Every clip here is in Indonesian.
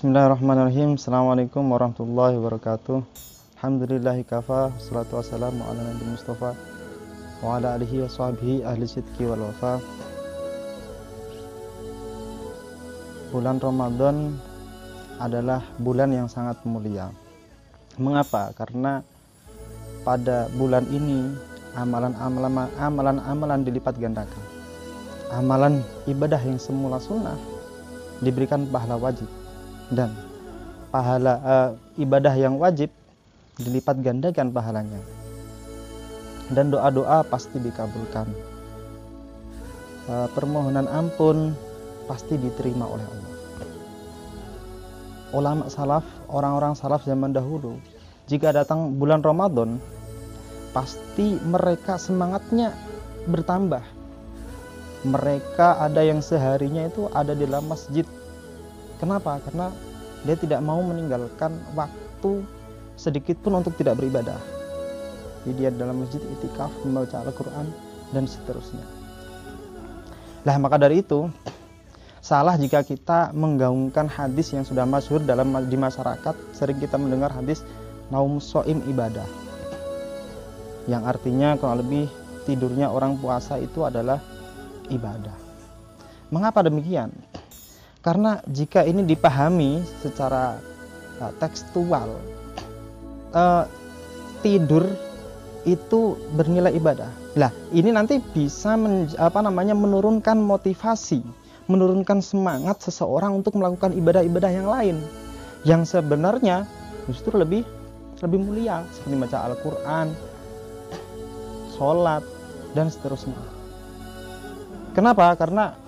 Bismillahirrahmanirrahim. Assalamualaikum warahmatullahi wabarakatuh. Alhamdulillahi kafa, salatu wassalamu ala nabi mustafa wa ala alihi wa sahbihi ahli sidqi wal wafa. Bulan Ramadan adalah bulan yang sangat mulia. Mengapa? Karena pada bulan ini amalan-amalan dilipat gandakan. Amalan ibadah yang semula sunnah diberikan pahala wajib, dan pahala ibadah yang wajib dilipat gandakan pahalanya, dan doa-doa pasti dikabulkan, permohonan ampun pasti diterima oleh Allah. Ulama salaf, orang-orang salaf zaman dahulu, jika datang bulan Ramadan pasti mereka semangatnya bertambah. Mereka ada yang seharinya itu ada di dalam masjid. Kenapa? Karena dia tidak mau meninggalkan waktu sedikit pun untuk tidak beribadah. Jadi dia dalam masjid itikaf, membaca Al-Quran, dan seterusnya. Lah, maka dari itu salah jika kita menggaungkan hadis yang sudah masyhur di masyarakat. Sering kita mendengar hadis naum soim ibadah, yang artinya kurang lebih tidurnya orang puasa itu adalah ibadah. Mengapa demikian? Karena jika ini dipahami secara tekstual, tidur itu bernilai ibadah. Lah, ini nanti bisa menurunkan motivasi, menurunkan semangat seseorang untuk melakukan ibadah-ibadah yang lain, yang sebenarnya justru lebih mulia, seperti baca Al-Quran, sholat, dan seterusnya. Kenapa? Karena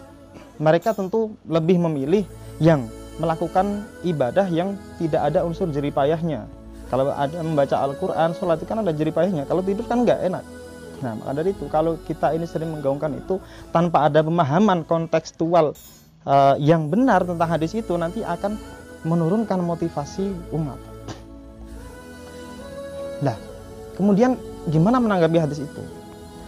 mereka tentu lebih memilih yang melakukan ibadah yang tidak ada unsur jeripayahnya. Kalau ada membaca Al-Quran, sholat itu kan ada jeripayahnya. Kalau tidur kan nggak enak. Nah, maka dari itu kalau kita ini sering menggaungkan itu tanpa ada pemahaman kontekstual yang benar tentang hadis itu, nanti akan menurunkan motivasi umat. Nah, kemudian gimana menanggapi hadis itu?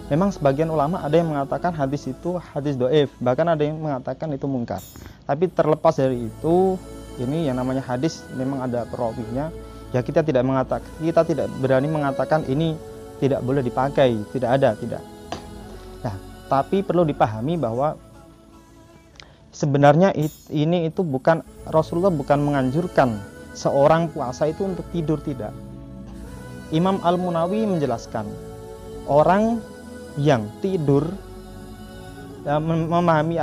Memang sebagian ulama ada yang mengatakan hadis itu hadis do'if, bahkan ada yang mengatakan itu mungkar. Tapi terlepas dari itu, ini yang namanya hadis memang ada perawinya. Ya, kita tidak berani mengatakan ini tidak boleh dipakai, tidak. Nah, tapi perlu dipahami bahwa sebenarnya ini itu bukan, Rasulullah bukan menganjurkan seorang puasa itu untuk tidur, tidak. Imam Al-Munawi menjelaskan, orang yang tidur memahami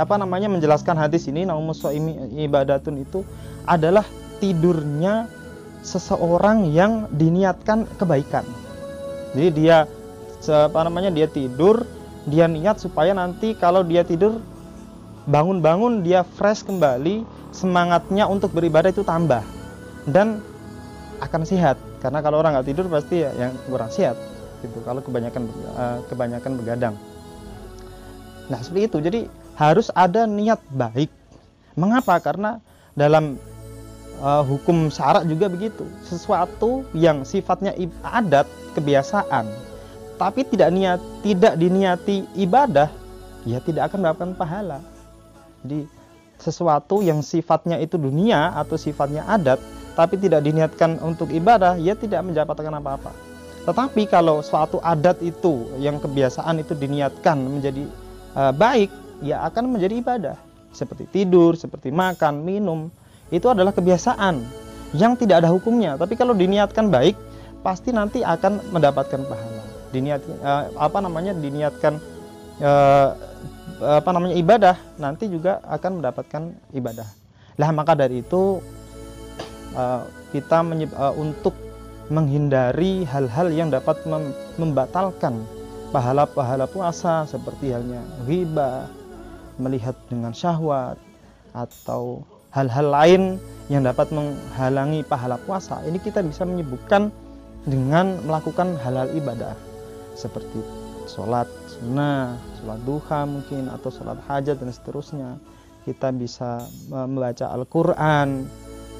menjelaskan hadis ini naumus shaimi ibadatun itu adalah tidurnya seseorang yang diniatkan kebaikan. Jadi dia dia tidur, dia niat supaya nanti kalau dia tidur bangun-bangun dia fresh kembali, semangatnya untuk beribadah itu tambah dan akan sehat. Karena kalau orang nggak tidur pasti ya yang kurang sehat gitu, kalau kebanyakan begadang. Nah, seperti itu. Jadi harus ada niat baik. Mengapa? Karena dalam hukum syarak juga begitu. Sesuatu yang sifatnya adat, kebiasaan, tapi tidak diniati ibadah, ya tidak akan mendapatkan pahala. Jadi sesuatu yang sifatnya itu dunia atau sifatnya adat, tapi tidak diniatkan untuk ibadah, ya tidak mendapatkan apa-apa. Tetapi kalau suatu adat itu, yang kebiasaan itu diniatkan menjadi baik, ya akan menjadi ibadah. Seperti tidur, seperti makan, minum, itu adalah kebiasaan yang tidak ada hukumnya. Tapi kalau diniatkan baik, pasti nanti akan mendapatkan pahala. Diniatkan ibadah, nanti juga akan mendapatkan ibadah. Lah, maka dari itu kita untuk menghindari hal-hal yang dapat membatalkan pahala-pahala puasa, seperti halnya ghibah, melihat dengan syahwat, atau hal-hal lain yang dapat menghalangi pahala puasa. Ini kita bisa menyibukkan dengan melakukan hal-hal ibadah seperti sholat sunnah, sholat duha mungkin, atau sholat hajat dan seterusnya. Kita bisa membaca Al-Quran,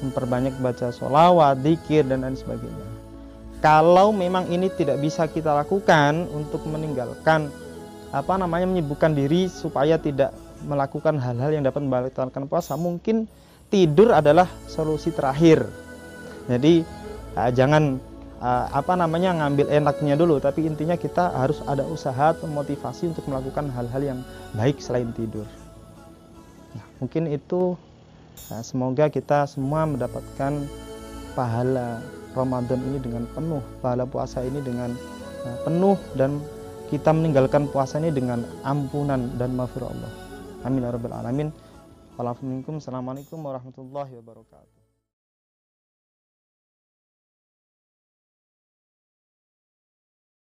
memperbanyak baca sholawat, dzikir, dan lain sebagainya. Kalau memang ini tidak bisa kita lakukan untuk meninggalkan menyibukkan diri supaya tidak melakukan hal-hal yang dapat membatalkan puasa, mungkin tidur adalah solusi terakhir. Jadi jangan ngambil enaknya dulu, tapi intinya kita harus ada usaha atau motivasi untuk melakukan hal-hal yang baik selain tidur. Nah, mungkin itu, semoga kita semua mendapatkan pahala Ramadan ini dengan penuh, pahala puasa ini dengan penuh, dan kita meninggalkan puasa ini dengan ampunan dan maghfirah Allah. Amin ya rabbal alamin. Assalamualaikum warahmatullahi wabarakatuh.